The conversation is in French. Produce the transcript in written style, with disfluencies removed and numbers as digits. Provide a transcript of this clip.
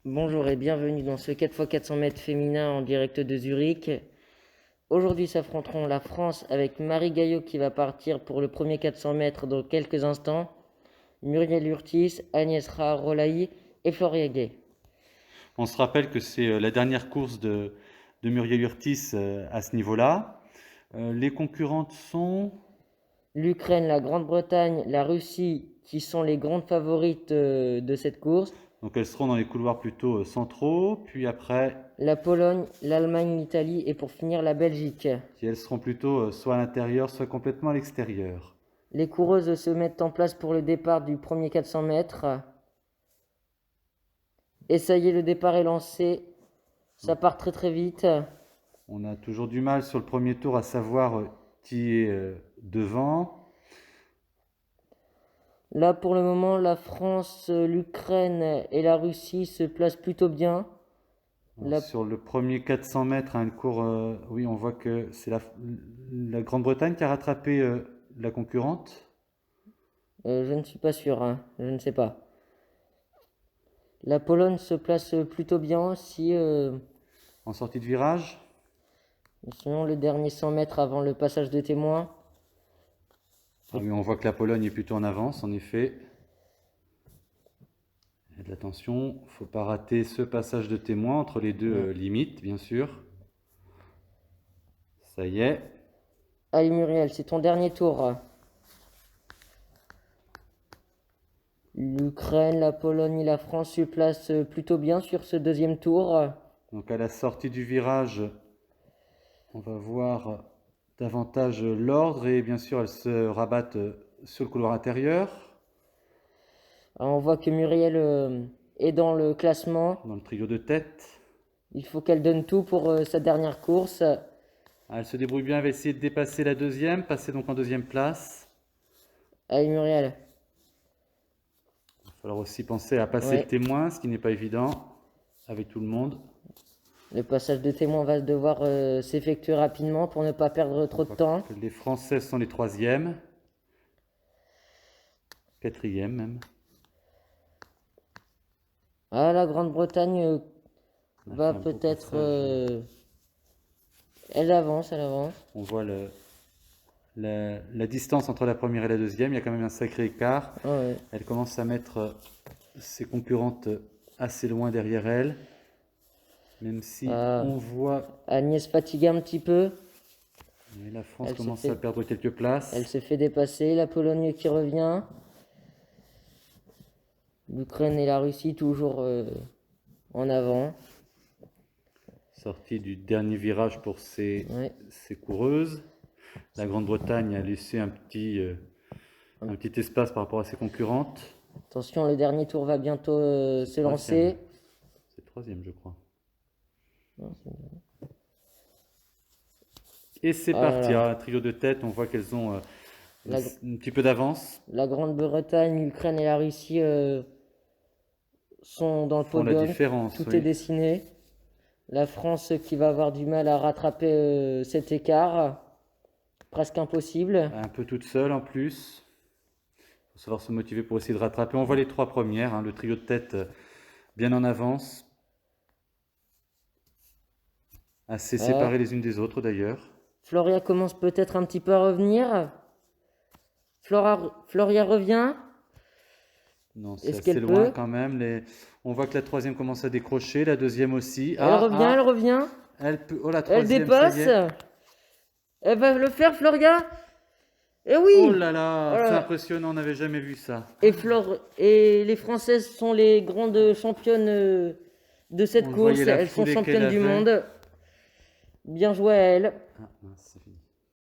Bonjour et bienvenue dans ce 4x400 mètres féminin en direct de Zurich. Aujourd'hui s'affronteront la France avec Marie Gaillot qui va partir pour le premier 400 mètres dans quelques instants, Muriel Urtis, Agnès Rolaï et Floria Gay. On se rappelle que c'est la dernière course de Muriel Urtis à ce niveau-là. Les concurrentes sont... L'Ukraine, la Grande-Bretagne, la Russie qui sont les grandes favorites de cette course. Donc elles seront dans les couloirs plutôt centraux, puis après... La Pologne, l'Allemagne, l'Italie et pour finir la Belgique. Elles seront plutôt soit à l'intérieur, soit complètement à l'extérieur. Les coureuses se mettent en place pour le départ du premier 400 mètres. Et ça y est, le départ est lancé. Ça part très très vite. On a toujours du mal sur le premier tour à savoir qui est devant. Là, pour le moment, la France, l'Ukraine et la Russie se placent plutôt bien. Sur le premier 400 mètres, hein, oui, on voit que c'est la Grande-Bretagne qui a rattrapé la concurrente. Je ne suis pas sûr, hein. Je ne sais pas. La Pologne se place plutôt bien aussi. En sortie de virage. Sinon, le dernier 100 mètres avant le passage de témoin. Ah oui, on voit que la Pologne est plutôt en avance, en effet. Et de l'attention, il ne faut pas rater ce passage de témoin entre les deux limites, bien sûr. Ça y est. Allez Muriel, c'est ton dernier tour. L'Ukraine, la Pologne et la France se placent plutôt bien sur ce deuxième tour. Donc à la sortie du virage, on va voir davantage l'ordre et bien sûr elles se rabattent sur le couloir intérieur. Alors, on voit que Muriel est dans le classement. Dans le trio de tête. Il faut qu'elle donne tout pour sa dernière course. Elle se débrouille bien, elle va essayer de dépasser la deuxième, passer donc en deuxième place. Allez Muriel. Il va falloir aussi penser à passer le témoin, ce qui n'est pas évident avec tout le monde. Le passage de témoin va devoir s'effectuer rapidement pour ne pas perdre trop de temps. Les Français sont les troisièmes. Quatrième même. Ah, la Grande-Bretagne va peut-être... Elle avance, elle avance. On voit la distance entre la première et la deuxième. Il y a quand même un sacré écart. Ouais. Elle commence à mettre ses concurrentes assez loin derrière elle. Même si on voit... Agnès fatigue un petit peu. Mais la France commence à perdre quelques places. Elle se fait dépasser. La Pologne qui revient. L'Ukraine et la Russie toujours en avant. Sortie du dernier virage pour ces coureuses. La Grande-Bretagne a laissé un petit espace par rapport à ses concurrentes. Attention, le dernier tour va bientôt se lancer. C'est le troisième, je crois. Et c'est parti. Un trio de tête, on voit qu'elles ont un petit peu d'avance. La Grande-Bretagne, l'Ukraine et la Russie sont dans le podium. La différence, Tout est dessiné. La France qui va avoir du mal à rattraper cet écart. Presque impossible. Un peu toute seule en plus. Il faut savoir se motiver pour essayer de rattraper. On voit les trois premières, hein, le trio de tête bien en avance. Assez séparées les unes des autres d'ailleurs. Floria commence peut-être un petit peu à revenir. Floria revient. Non, c'est assez loin quand même. On voit que la troisième commence à décrocher, la deuxième aussi. Elle revient. Elle peut... Oh, la troisième, elle dépasse. Elle va le faire, Floria. Et oui. Oh là là, c'est impressionnant, on n'avait jamais vu ça. Et les Françaises sont les grandes championnes de cette course. Elles sont championnes du monde. Bien joué à elle. Ah, mince,